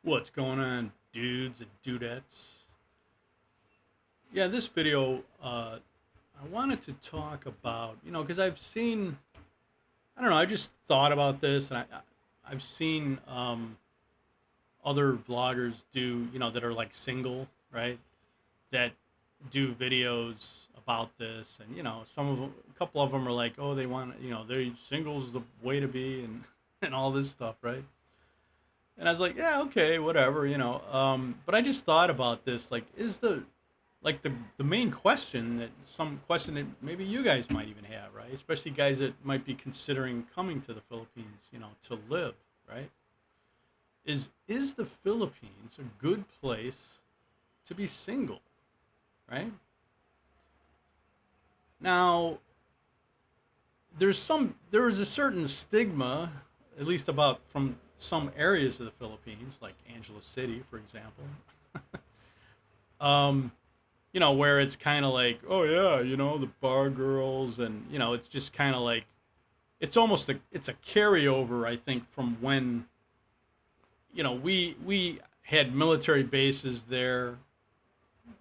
What's going on, dudes and dudettes? Yeah, this video, I wanted to talk about, because I've seen, I don't know, I just thought about this, and I've seen other vloggers do, that are like single, right? That do videos about this, and some of them, a couple of them are like, oh, they want, they singles the way to be, and and all this stuff, right? And I was like, yeah, okay, whatever, But I just thought about this, like, is the main question that some question that maybe you guys might even have, right? Especially guys that might be considering coming to the Philippines, to live, right? Is the Philippines a good place to be single, right? Now, there is a certain stigma, at least about from some areas of the Philippines, like Angela City, for example. um, where it's kind of like, oh yeah, the bar girls, and it's just kind of like it's a carryover, I think, from when we had military bases there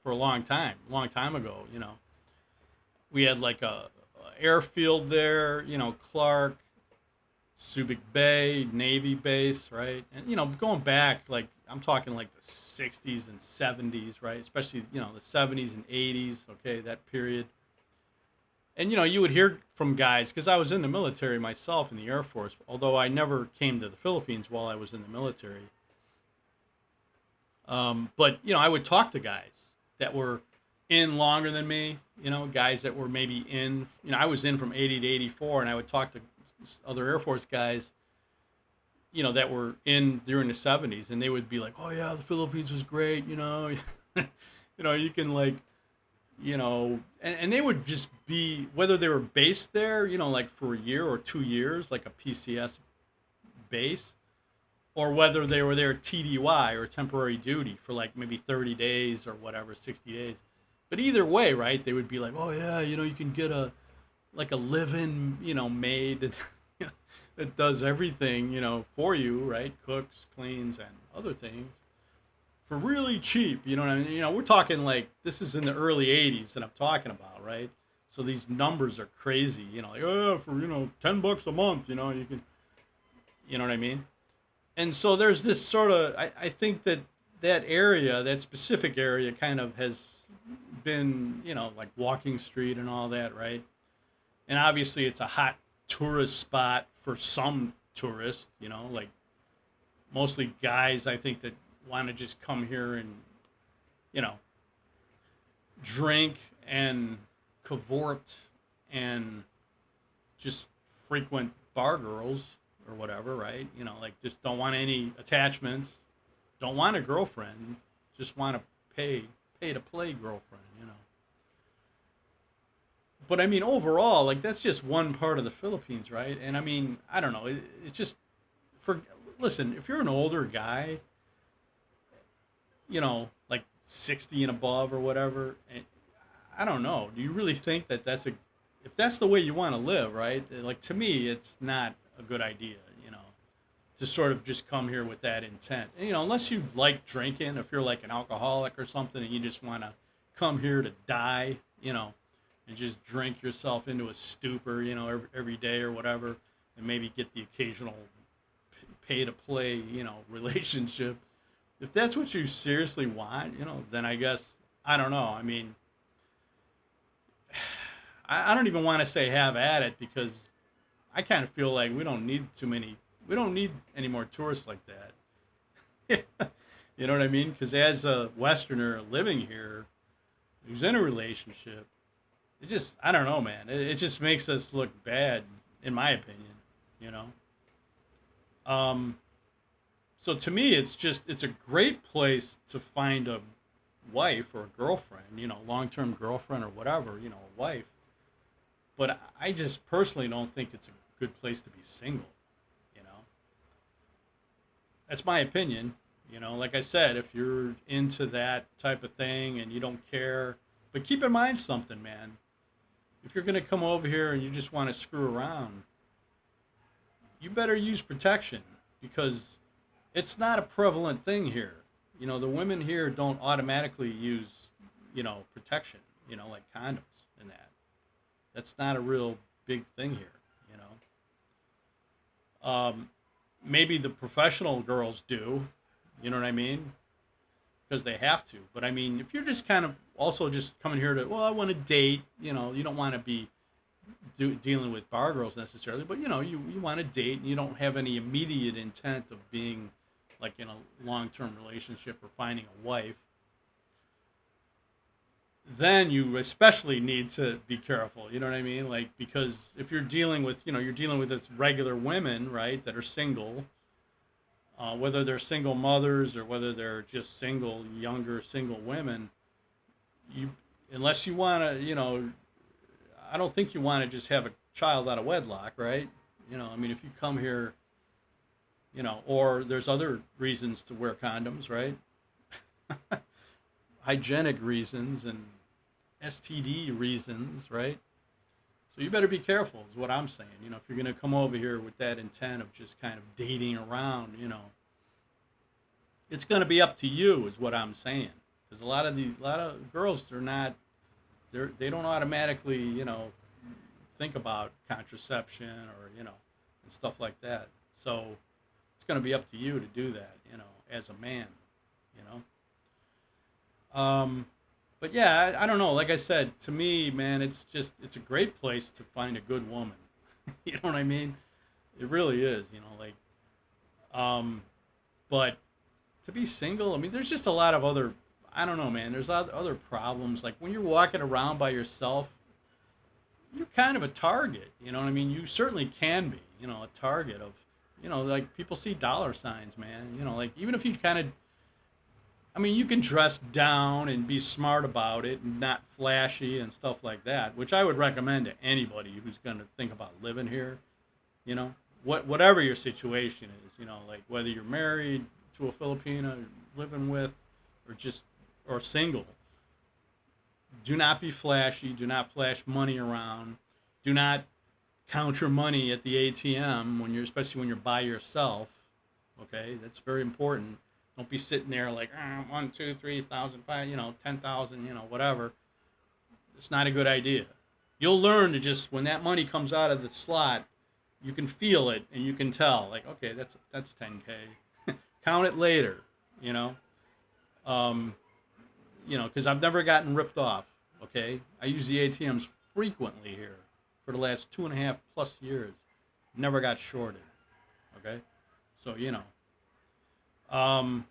for a long time ago. We had like a airfield there, Clark, Subic Bay, Navy base, right? And going back, like I'm talking like the '60s and '70s, right? Especially the '70s and '80s. Okay, that period. And you would hear from guys because I was in the military myself in the Air Force. Although I never came to the Philippines while I was in the military, but I would talk to guys that were in longer than me. Guys that were maybe in. I was in from '80 to '84, and I would talk to other Air Force guys, that were in during the '70s, and they would be like, "Oh yeah, the Philippines was great," you can like, and they would just be whether they were based there, like for a year or 2 years, like a PCS base, or whether they were there TDY or temporary duty for like maybe 30 days or whatever, 60 days. But either way, right? They would be like, "Oh yeah, you can get a like a live-in, maid that that does everything, for you, right? Cooks, cleans, and other things for really cheap. You know what I mean? We're talking like this is in the early '80s that I'm talking about, right? So these numbers are crazy. Like oh, for $10 a month, you can, you know what I mean? And so there's this sort of I think that that area, that specific area, kind of has been, like Walking Street and all that, right? And obviously it's a hot tourist spot for some tourists, like mostly guys, I think, that want to just come here and, you know, drink and cavort and just frequent bar girls or whatever, right? Like just don't want any attachments, don't want a girlfriend, just want to pay to play girlfriend. But I mean, overall, like that's just one part of the Philippines, right? And I mean, I don't know. It's just for listen, if you're an older guy, like 60 and above or whatever, and I don't know. Do you really think that that's a if that's the way you want to live, right? Like to me, it's not a good idea, to sort of just come here with that intent. And, unless you like drinking, if you're like an alcoholic or something, and you just want to come here to die, and just drink yourself into a stupor, every day or whatever, and maybe get the occasional pay to play, relationship. If that's what you seriously want, then I guess I don't know. I mean, I don't even want to say have at it because I kind of feel like we don't need any more tourists like that. You know what I mean? Because as a Westerner living here who's in a relationship, I don't know, man. It just makes us look bad, in my opinion, you know? Um, so to me, it's a great place to find a wife or a girlfriend, long term girlfriend or whatever, a wife. But I just personally don't think it's a good place to be single, you know? That's my opinion. Like I said, if you're into that type of thing and you don't care, but keep in mind something, man. If you're going to come over here and you just want to screw around, you better use protection because It's not a prevalent thing here. The women here don't automatically use, protection, like condoms and that. That's not a real big thing here, you know. Maybe the professional girls do, you know what I mean? Because they have to. But I mean, if you're just kind of also just coming here to, well, I want to date, you don't want to be dealing with bar girls necessarily, but you want to date and you don't have any immediate intent of being like in a long-term relationship or finding a wife, then you especially need to be careful. You know what I mean? Like, because if you're dealing with, you're dealing with this regular women, right, that are single, whether they're single mothers or whether they're just single, younger single women, you, unless you want to, I don't think you want to just have a child out of wedlock, right? I mean, if you come here, or there's other reasons to wear condoms, right? Hygienic reasons and STD reasons, right? So you better be careful, is what I'm saying. If you're going to come over here with that intent of just kind of dating around, it's going to be up to you, is what I'm saying. Because a lot of girls, they don't automatically, think about contraception or, and stuff like that. So it's going to be up to you to do that, as a man, you know. But yeah, I don't know. Like I said, to me, man, it's a great place to find a good woman. You know what I mean? It really is, but to be single, I mean, there's just a lot of other, I don't know, man. There's other problems. Like when you're walking around by yourself, you're kind of a target. You know what I mean? You certainly can be, a target of, like people see dollar signs, man. Like even if you kind of, I mean, you can dress down and be smart about it and not flashy and stuff like that, which I would recommend to anybody who's going to think about living here. Whatever your situation is, like whether you're married to a Filipina, living with, or single. Do not be flashy. Do not flash money around. Do not count your money at the ATM especially when you're by yourself. Okay, that's very important. Don't be sitting there like 1, 2, 3,000, 10,000, whatever. It's not a good idea. You'll learn to just when that money comes out of the slot, you can feel it and you can tell like, okay, that's 10K. Count it later, because I've never gotten ripped off. Okay, I use the ATMs frequently here for the last 2.5+ years. Never got shorted. Okay, so and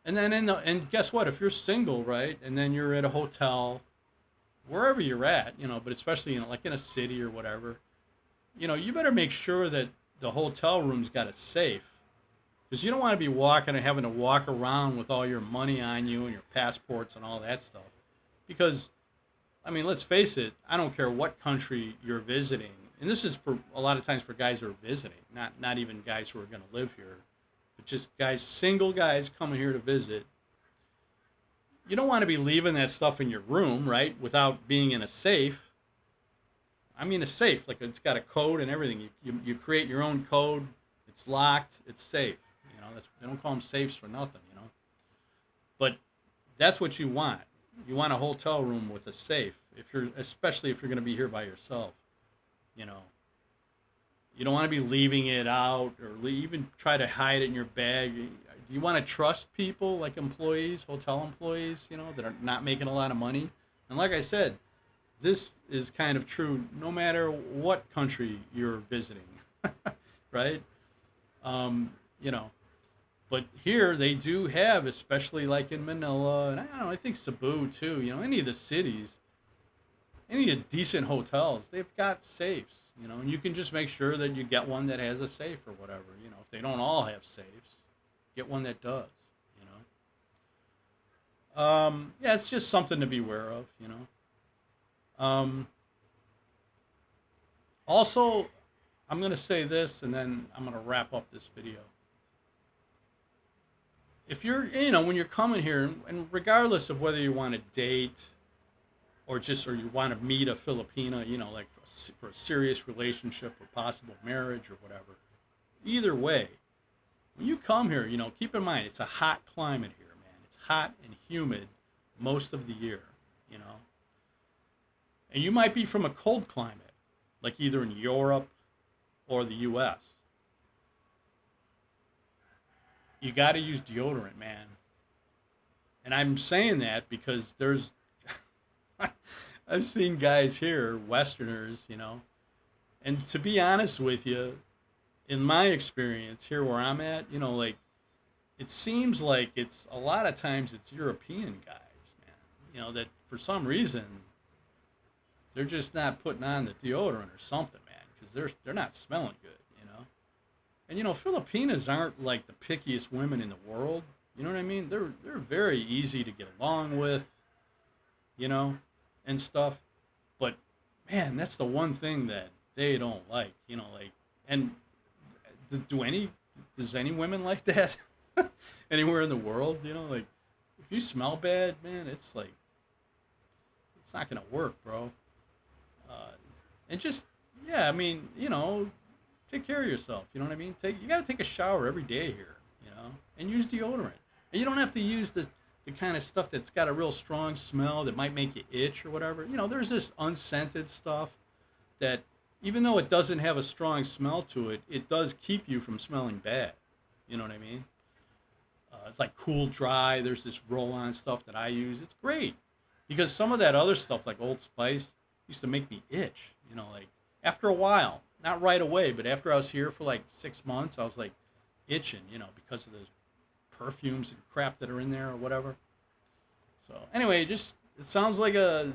then and guess what? If you're single, right, and then you're at a hotel, wherever you're at, but especially like in a city or whatever, you better make sure that the hotel room's got a safe. Because you don't want to be walking and having to walk around with all your money on you and your passports and all that stuff. Because, I mean, let's face it, I don't care what country you're visiting. And this is for a lot of times for guys who are visiting, not even guys who are going to live here, but just single guys coming here to visit. You don't want to be leaving that stuff in your room, right, without being in a safe. I mean, a safe, like it's got a code and everything. You create your own code. It's locked. It's safe. They don't call them safes for nothing, But that's what you want. You want a hotel room with a safe, especially if you're going to be here by yourself. You don't want to be leaving it out or even try to hide it in your bag. Do you want to trust people like employees, hotel employees, that are not making a lot of money? And like I said, this is kind of true no matter what country you're visiting, right? But here they do have, especially like in Manila, and I don't know, I think Cebu too, any of the cities, any of the decent hotels, they've got safes, and you can just make sure that you get one that has a safe or whatever, if they don't all have safes, get one that does, Yeah, it's just something to be aware of, Also, I'm going to say this and then I'm going to wrap up this video. If you're, when you're coming here, and regardless of whether you want to date or you want to meet a Filipina, like for a serious relationship or possible marriage or whatever, either way, When you come here, keep in mind it's a hot climate here, man. It's hot and humid most of the year, you know. And you might be from a cold climate, like either in Europe or the US. You got to use deodorant, man. And I'm saying that because I've seen guys here, Westerners, and to be honest with you, in my experience here where I'm at, like it seems like it's a lot of times it's European guys, man. That for some reason they're just not putting on the deodorant or something, man, because they're not smelling good. And Filipinas aren't like the pickiest women in the world. You know what I mean? They're very easy to get along with, you know, and stuff. But man, that's the one thing that they don't like. Like, and do any does any women like that anywhere in the world? Like if you smell bad, man, it's like it's not gonna work, bro. Uh, and just yeah, I mean, take care of yourself. You know what I mean? You gotta take a shower every day here, and use deodorant. And you don't have to use the kind of stuff that's got a real strong smell that might make you itch or whatever. There's this unscented stuff that even though it doesn't have a strong smell to it, it does keep you from smelling bad. You know what I mean? It's like Cool Dry. There's this roll-on stuff that I use. It's great because some of that other stuff, like Old Spice, used to make me itch. Like after a while, not right away, but after I was here for like 6 months, I was like itching, because of the perfumes and crap that are in there or whatever. So anyway, just it sounds like a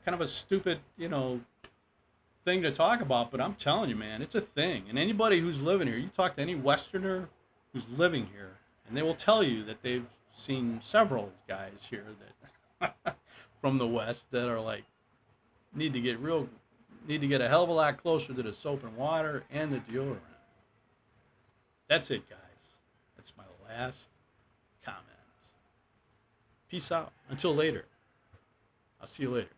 kind of a stupid, thing to talk about, but I'm telling you, man, it's a thing. And anybody who's living here, you talk to any Westerner who's living here, and they will tell you that they've seen several guys here that from the West that are like need to get a hell of a lot closer to the soap and water and the deodorant. That's it, guys. That's my last comment. Peace out. Until later. I'll see you later.